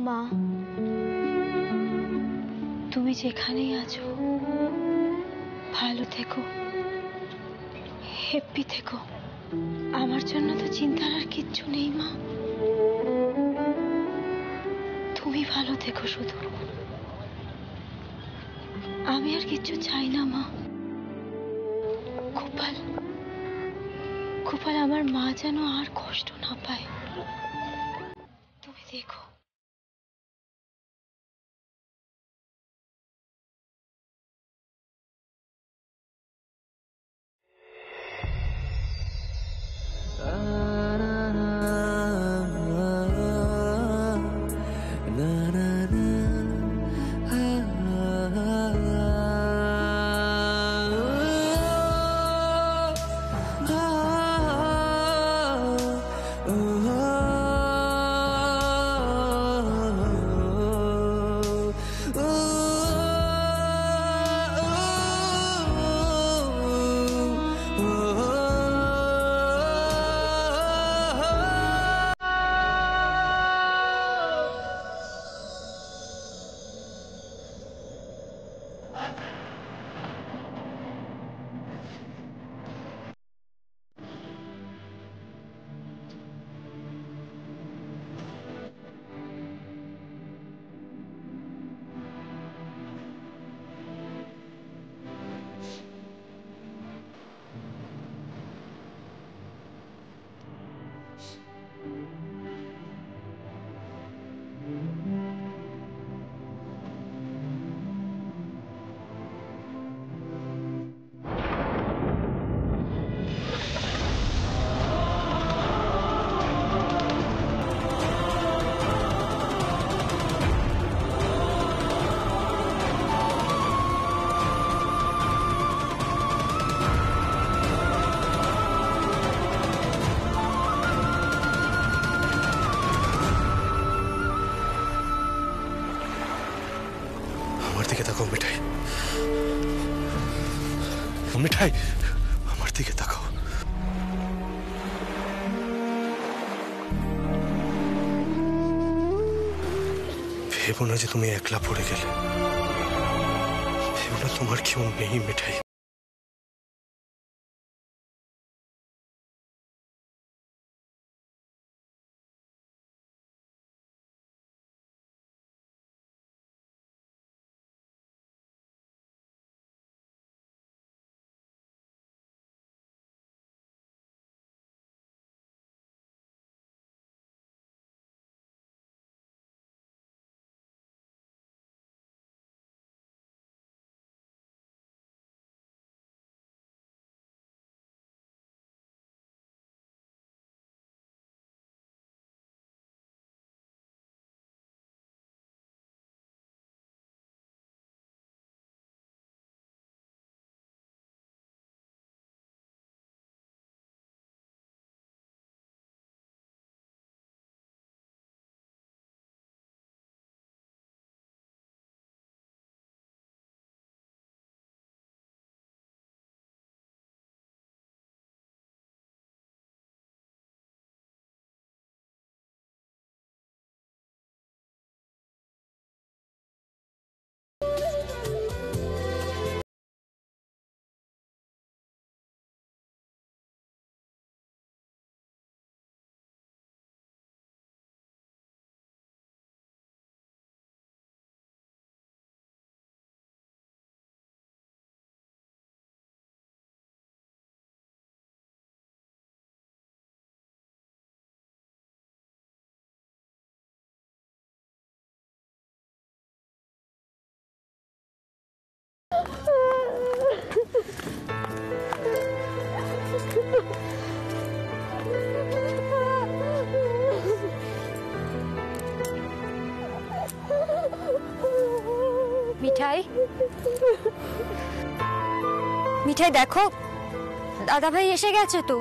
মা, তুমি যেখানেই আছো ভালো থেকো, হ্যাপি থেকো। আমার জন্য তো চিন্তার আর কিচ্ছু নেই মা, তুমি ভালো থেকো শুধু। আমি আর কিচ্ছু চাই না মা। গোপাল, গোপাল, আমার মা যেন আর কষ্ট না পায়, তুমি দেখো। মিঠাই, মিঠাই, আমার দিকে তাকাও। ভেবো না যে তুমি একলা পড়ে গেলে, ভেবো না তোমার কেউ নেই মিঠাই। মিঠাই, মিঠাই দেখো, দাদা ভাই এসে গেছে তো,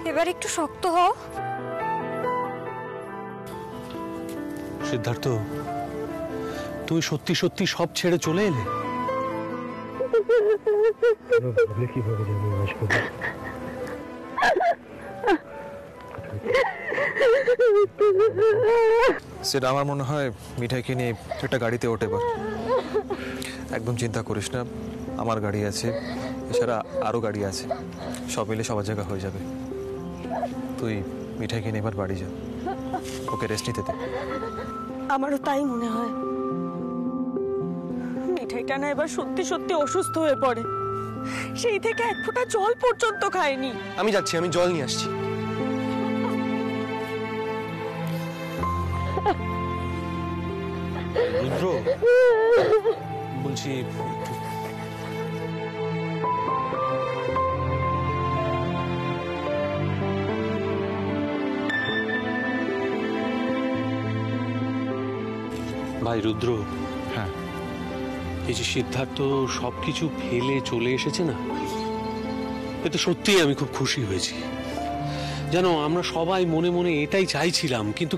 এবার একটু শক্ত হও। সিদ্ধার্থ, তুই সত্যি সত্যি সব ছেড়ে চলে এলে? কিভাবে যাবো সেটা আমার মনে হয় মিঠাইকে নিয়ে একটা গাড়িতে ওঠে এবার। একদম চিন্তা করিস না, আমার গাড়ি আছে, এছাড়া আরও গাড়ি আছে, সব মিলে সবার জায়গা হয়ে যাবে। তুই মিঠাইকে নিয়ে এবার বাড়ি যা, ওকে রেস্ট নিতে দে। আমারও তাই মনে হয়। মিঠাইটা না এবার সত্যি সত্যি অসুস্থ হয়ে পড়ে, সেই থেকে এক ফোঁটা জল পর্যন্ত খায়নি। আমি যাচ্ছি, আমি জল নিয়ে আসছি। রুদ্র, বলছি একটু ভাই রুদ্র। হ্যাঁ, এই যে সিদ্ধার্থ সবকিছু ফেলে চলে এসেছে না, এতে সত্যিই আমি খুব খুশি হয়েছি। জানো, আমরা সবাই মনে মনে এটাই চাইছিলাম, কিন্তু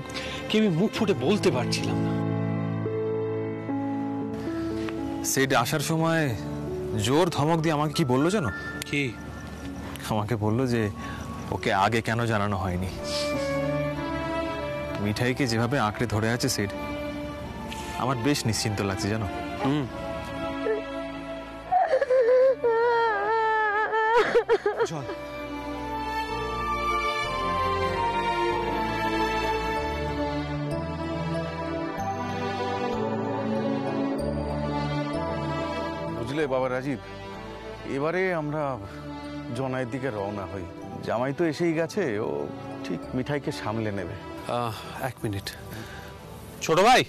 কেউ মুখ ফুটে বলতে পারছিলাম না। সেইটা আসার সময় জোর ধমক দিয়ে আমাকে কি বললো জানো? কি? আমাকে বললো যে ওকে আগে কেন জানানো হয়নি। মিঠাইকে যেভাবে আঁকড়ে ধরে আছে সেট, আমার বেশ নিশ্চিন্ত লাগছে জানো। জল। বুঝলে বাবা রাজীব, এবারে আমরা জনাইয়ের দিকে রওনা হই। জামাই তো এসেই গেছে, ও ঠিক মিঠাইকে সামলে নেবে। এক মিনিট ছোট ভাই।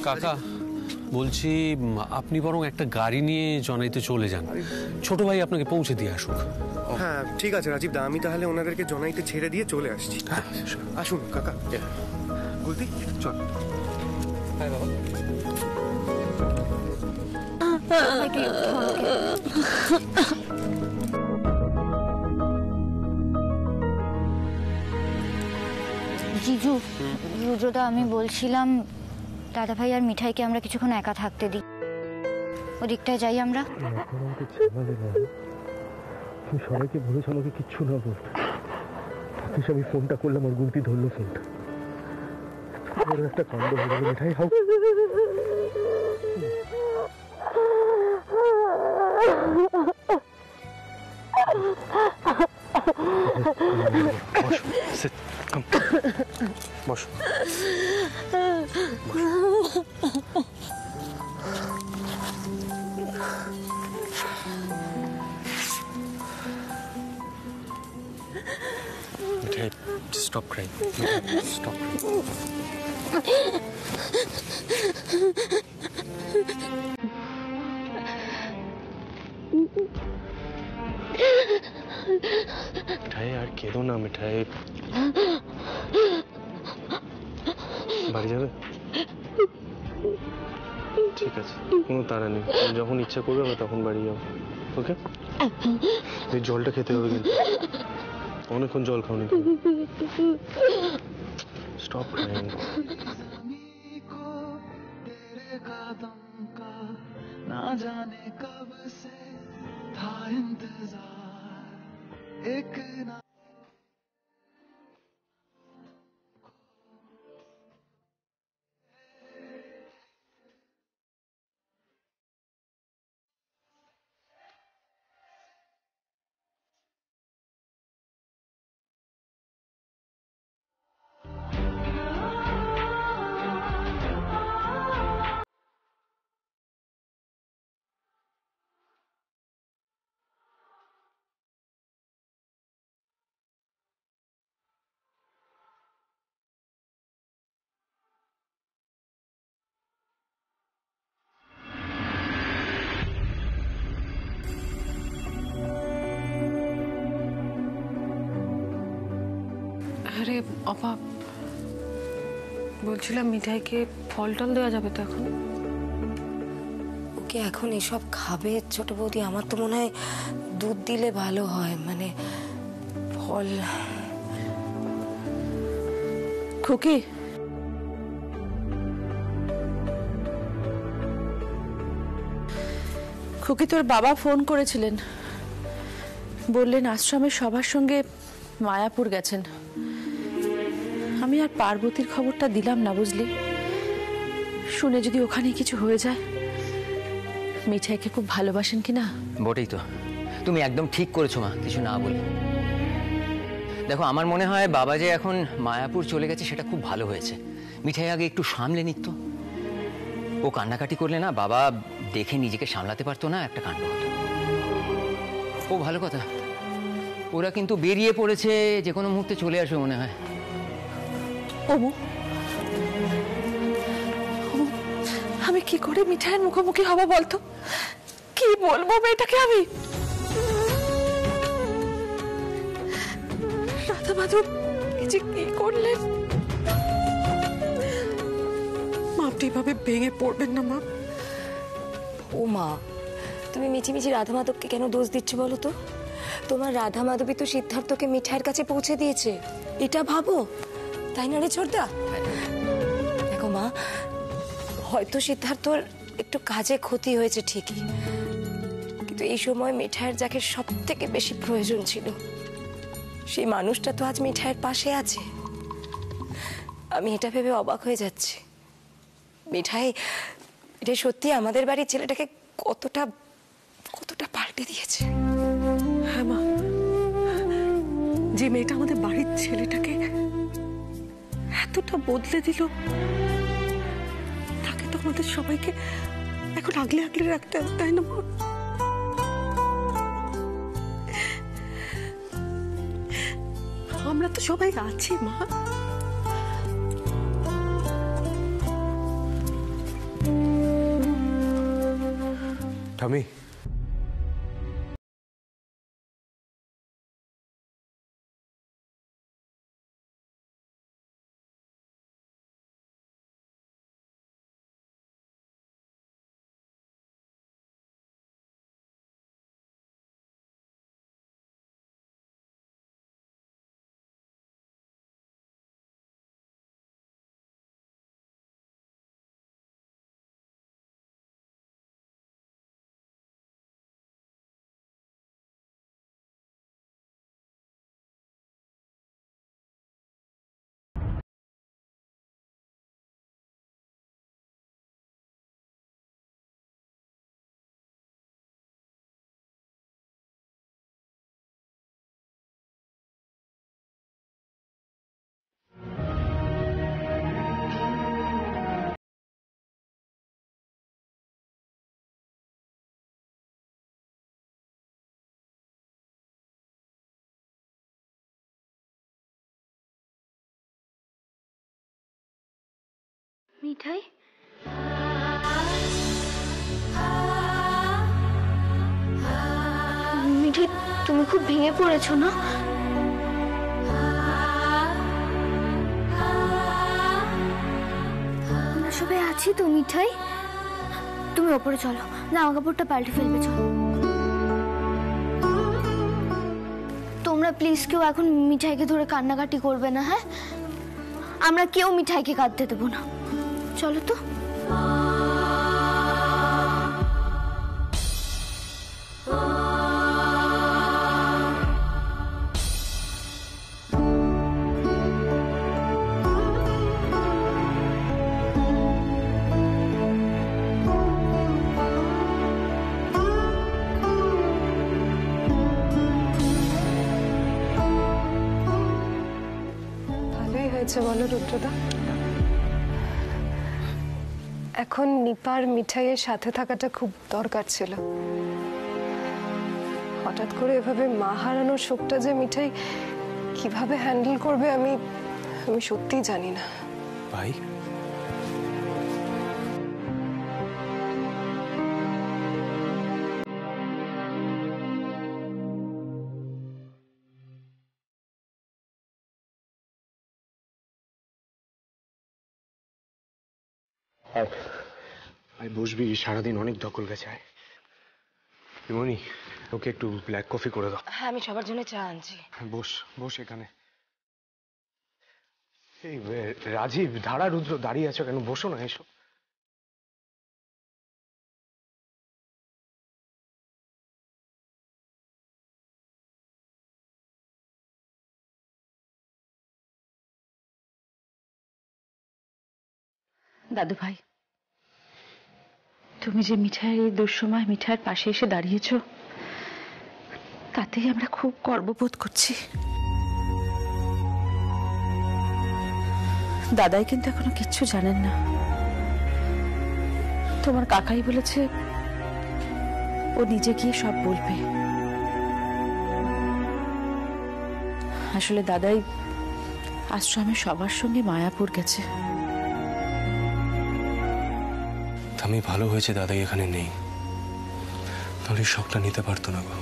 কাকা বলছি, আপনি বরং একটা গাড়ি নিয়ে জনাইতে চলে যান, ছোট ভাই আপনাকে পৌঁছে দিয়ে আসুক। হ্যাঁ ঠিক আছে রাজীব দা, আমি তাহলে ওনাদেরকে জনাইতে ছেড়ে দিয়ে চলে আসছি। আসুন কাকা। গুলতি চল। হ্যাঁ বাবা। জিজু, রুদ্রদা, আমি বলছিলাম দাদা ভাই আর মিঠাইকে আমরা কিছুক্ষণ একা থাকতে দিই, ওদিকটায় যাই আমরা। সবাইকে বলেছ আমাকে কিচ্ছু না বলতে, আমি ফোনটা করলাম আর গুলতি ধরলো ফোনটা। একটা কাণ্ড হয়ে গেল Mithai. How boss. Mithai, stop crying, stop. Mithai আর কেঁদো না মিঠাই। বাড়ি যাবে? ঠিক আছে, কোনো তাড়া নেই, তুমি যখন ইচ্ছা করবে আমরা তখন বাড়ি যাবো। ওকে? এই জলটা খেতে হবে কিন্তু, অনেকক্ষণ জল খাওনি। Stop crying. ना जाने कब से था इंतजार एक ना। আরে অপা, বলছিলাম মিঠাইকে ফল টল দেওয়া যাবে তো এখন? ওকে এখন এসব খাবে ছোট বৌদি? আমার তো মনে হয় দুধ দিলে ভালো হয়, মানে ফল। খুকি, খুকি তোর বাবা ফোন করেছিলেন, বললেন আশ্রমের সবার সঙ্গে মায়াপুর গেছেন। আমি আর পার্বতীর খবরটা দিলাম না, বুঝলি? শুনে যদি ওখানে কিছু হয়ে যায়। মিঠাইকে খুব ভালোবাসেন কিনা? বটেই তো, তুমি একদম ঠিক করেছো মা, কিছু না বলে। দেখো, আমার মনে হয় বাবা যে এখন মায়াপুর চলে গেছে সেটা খুব ভালো হয়েছে। মিঠাই আগে একটু সামলে নিত। ও কান্নাকাটি করলে না বাবা দেখে নিজেকে সামলাতে পারতো না, একটা কাণ্ড হতো। ও ভালো কথা, ওরা কিন্তু বেরিয়ে পড়েছে, যে কোনো মুহূর্তে চলে আসবে মনে হয়। ওমো, আমি কি করে মিঠাইয়ের মুখোমুখি হবো বলতো? কি বলবো মেয়েটাকে আমি? রাধা মাধব যে কি করলেন? মা, আপনি এভাবে ভেঙে পড়বেন না মা। ও মা, তুমি মিছিমিছি রাধা মাধবকে কেন দোষ দিচ্ছ বলো তো? তোমার রাধা মাধবী তো সিদ্ধার্থকে মিঠাইয়ের কাছে পৌঁছে দিয়েছে, এটা ভাবো, তাই না রে ছোটদা? দেখো মা, হয়তো সিদ্ধার্থর একটু কাজে ক্ষতি হয়েছে ঠিকই, কিন্তু এই সময় মিঠাইয়ের যাকে সব থেকে বেশি প্রয়োজন ছিল, সেই মানুষটা তো আজ মিঠাইয়ের পাশে আছে। আমি এটা ভেবে অবাক হয়ে যাচ্ছি, মিঠাই এটা সত্যি আমাদের বাড়ির ছেলেটাকে কতটা কতটা পাল্টে দিয়েছে। হ্যাঁ মা, যে মেয়েটা আমাদের বাড়ির ছেলেটাকে এতটা বদলে দিল, তাকে তো আমাদের সবাইকে এখন আগলে আগলে রাখতে হবে, তাই না মা? আমরা তো সবাই আছি মা। ঠামি, মিঠাই, মিঠাই, তুমি খুব ভেঙে পড়েছো না? আমরা সবাই আছি তো মিঠাই। তুমি ওপরে চলো, জামা কাপড়টা পাল্টে ফেলবে, চলো। তোমরা প্লিজ কেউ এখন মিঠাইকে ধরে কান্নাকাটি করবে না, হ্যাঁ? আমরা কেউ মিঠাইকে কাঁদতে দেবো না, চলো তো। ভালোই হয়েছে বলো রুদ্রদা। এখন নিপার মিঠাইয়ের সাথে থাকাটা খুব দরকার ছিল। হঠাৎ করে এভাবে মা হারানোর শোকটা যে মিঠাই কিভাবে হ্যান্ডেল করবে আমি সত্যিই জানি না। ভাই, আয় বসবি, সারাদিন অনেক ধকল গেছে। আয় বিমনি, ওকে একটু ব্ল্যাক কফি করে দাও। হ্যাঁ, আমি সবার জন্য চা আনছি। বস বস এখানে। এই রাজীব, ধারা, রুদ্র দাঁড়িয়ে আছো কেন? বসো না, এসো। দাদু ভাই, তুমি যে মিঠাইয়ের এই দুঃসময় মিঠাইয়ের পাশে এসে দাঁড়িয়েছো, তাতেই আমরা খুব গর্ববোধ করছি। দাদাই কিন্তু এখনো কিচ্ছু জানেন না। তোমার কাকাই বলেছে ও নিজে গিয়ে সব বলবে। আসলে দাদাই আশ্রমে সবার সঙ্গে মায়াপুর গেছে। আমি ভালো হয়েছে দাদাই এখানে নেই, তাহলে শখটা নিতে পারতো না গো।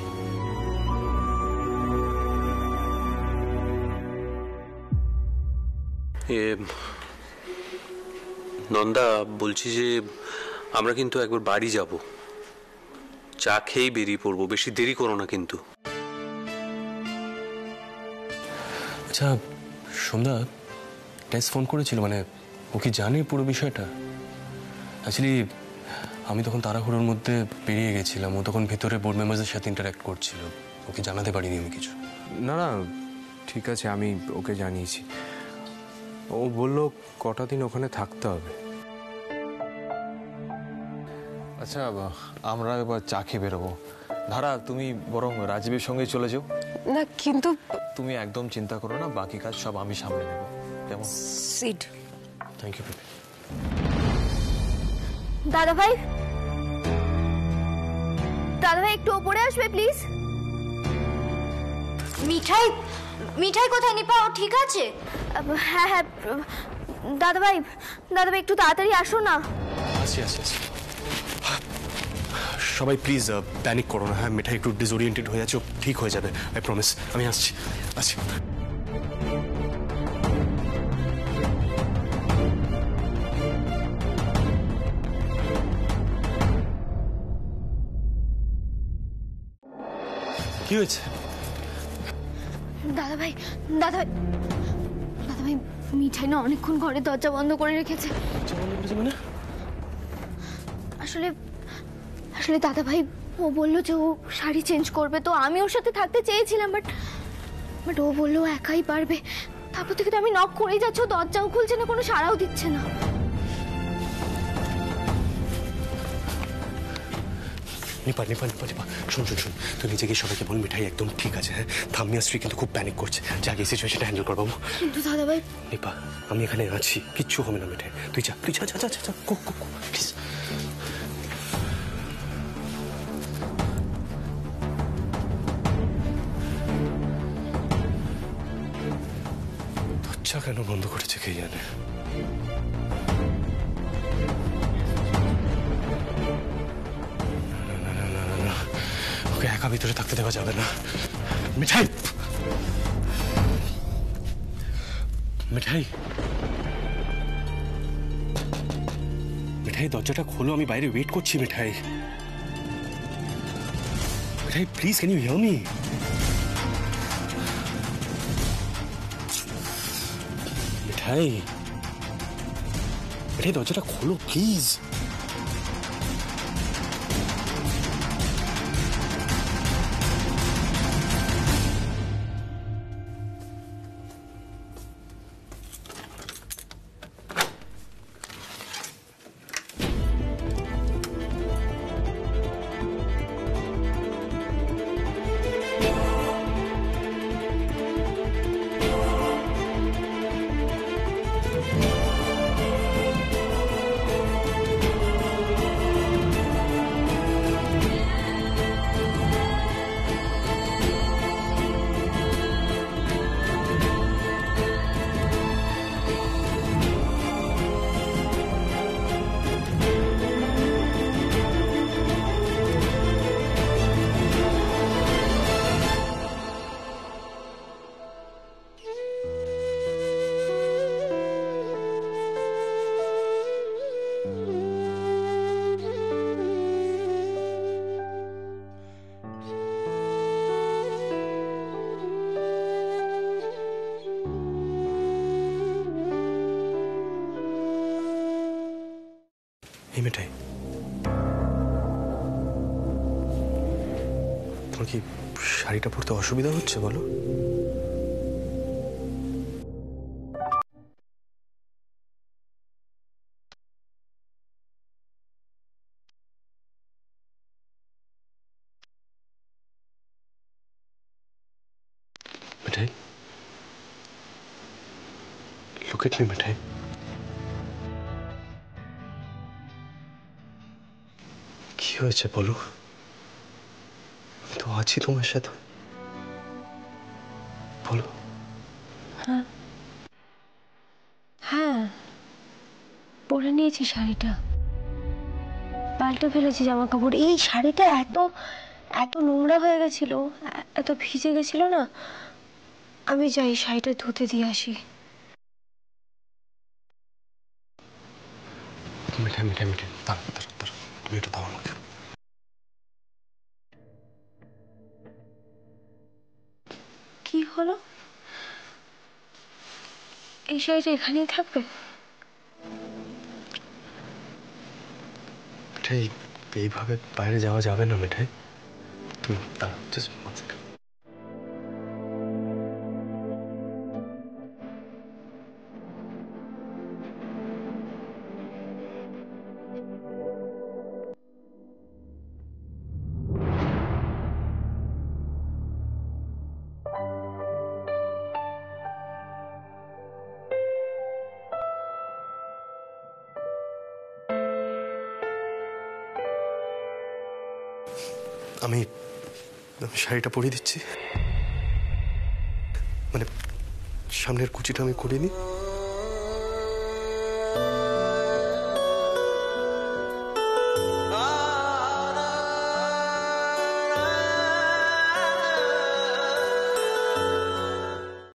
নন্দা, বলছি যে আমরা কিন্তু একবার বাড়ি যাব, চা খেয়েই বেরিয়ে পড়বো, বেশি দেরি করো না কিন্তু। আচ্ছা সন্ধ্যা, টেস ফোন করেছিল, মানে ও কি জানে পুরো বিষয়টা? অ্যাকচুয়ালি আমি তখন তাড়াহুড়োর মধ্যে বেরিয়ে গেছিলাম, ও তখন ভেতরে বোর্ড মেম্বারদের সাথে ইন্টারঅ্যাক্ট করছিল, ওকে জানাতে পারিনি আমি কিছু। না না ঠিক আছে, আমি ওকে জানিয়েছি। ও বললো কটা দিন ওখানে থাকতে হবে। আচ্ছা আমরা এবার চা খেয়ে বেরোবো। ধারা, তুমি বরং রাজীবের সঙ্গে চলে যাও। না কিন্তু তুমি একদম চিন্তা করো না, বাকি কাজ সব আমি সামলে নেব। কেমন? সিড। Thank you baby. দাদা ভাই, দাদা ভাই একটু ওপরে আসবে প্লিজ। মিঠাই, মিঠাই কোথায় নিপা? ও ঠিক আছে? হ্যাঁ হ্যাঁ দাদা ভাই, দাদা ভাই একটু তাড়াতাড়ি আসো না। আচ্ছা আচ্ছা আচ্ছা, সবাই প্লিজ প্যানিক করো না। হ্যাঁ, মিঠাই একটু ডিসওরিয়েন্টেড হয়ে যাচ্ছে, ও ঠিক হয়ে যাবে, আই প্রমিস। আমি আসছি আসছি। কি হয়েছে? দাদা ভাই, দাদা ভাই, দাদা ভাই, মিঠাই না অনেকক্ষণ ঘরে দরজা বন্ধ করে রেখেছে। মানে আসলে আসলে দাদা ভাই ও বললো যে ও শাড়ি চেঞ্জ করবে, তো আমি ওর সাথে থাকতে চেয়েছিলাম, বাট ও বললো একাই পারবে। তারপর থেকে তো আমি নক করেই যাচ্ছি, ও দরজাও খুলছে না, কোনো সাড়াও দিচ্ছে না। নিপা নিপা নিপা নিপা, শোন শোন শোন, তুই নিজে গিয়ে সবাইকে বল মিঠাই একদম ঠিক আছে। হ্যাঁ, থামিয়া স্ত্রী কিন্তু খুব প্যানিক করছে, যাকে সিচুয়েশনটা হ্যান্ডেল করবো। কিন্তু দাদা ভাই, নিপা আমি এখানে আছি, কিচ্ছু হবে না মিঠাই, তুই যা তুই যা যা যা যা, গো গো গো প্লিজ। দরজা কেন বন্ধ করেছে কে জানে। ওকে একা ভিতরে থাকতে দেওয়া যাবে না। মিঠাই, মিঠাই, মিঠাই দরজাটা খোলো, আমি বাইরে ওয়েট করছি। Mithai, Mithai please, can you hear me? Mithai, Mithai দরজাটা খোলো প্লিজ। এই মিঠাই, তোমার কি শাড়িটা পরতে অসুবিধা হচ্ছে বলো? look at me, মিঠাই। কি হয়েছে বলো? আমি তো আছি তোমার সাথে, বলো। হ্যাঁ, পরে নিয়েছি শাড়িটা, পাল্টে ফেলেছি জামা কাপড়। এই শাড়িটা এত এত নোংরা হয়ে গেছিল, এত ভিজে গেছিল না। আমি যাই শাড়িটা ধুতে দিয়ে আসি। মিঠাই মিঠাই মিঠাই, দাঁড়া দাঁড়া দাঁড়া, তুমি এটা দাও আমাকে। কি হলো? এই শাড়িটা এখানেই থাকবে? মিঠাই, এইভাবে বাইরে যাওয়া যাবে না মিঠাই, তুমি দাঁড়া, জাস্ট ওয়ান সেকেন্ড। আমি শাড়িটা পরিয়ে দিচ্ছি, মানে সামনের কুচিটা আমি করিনি।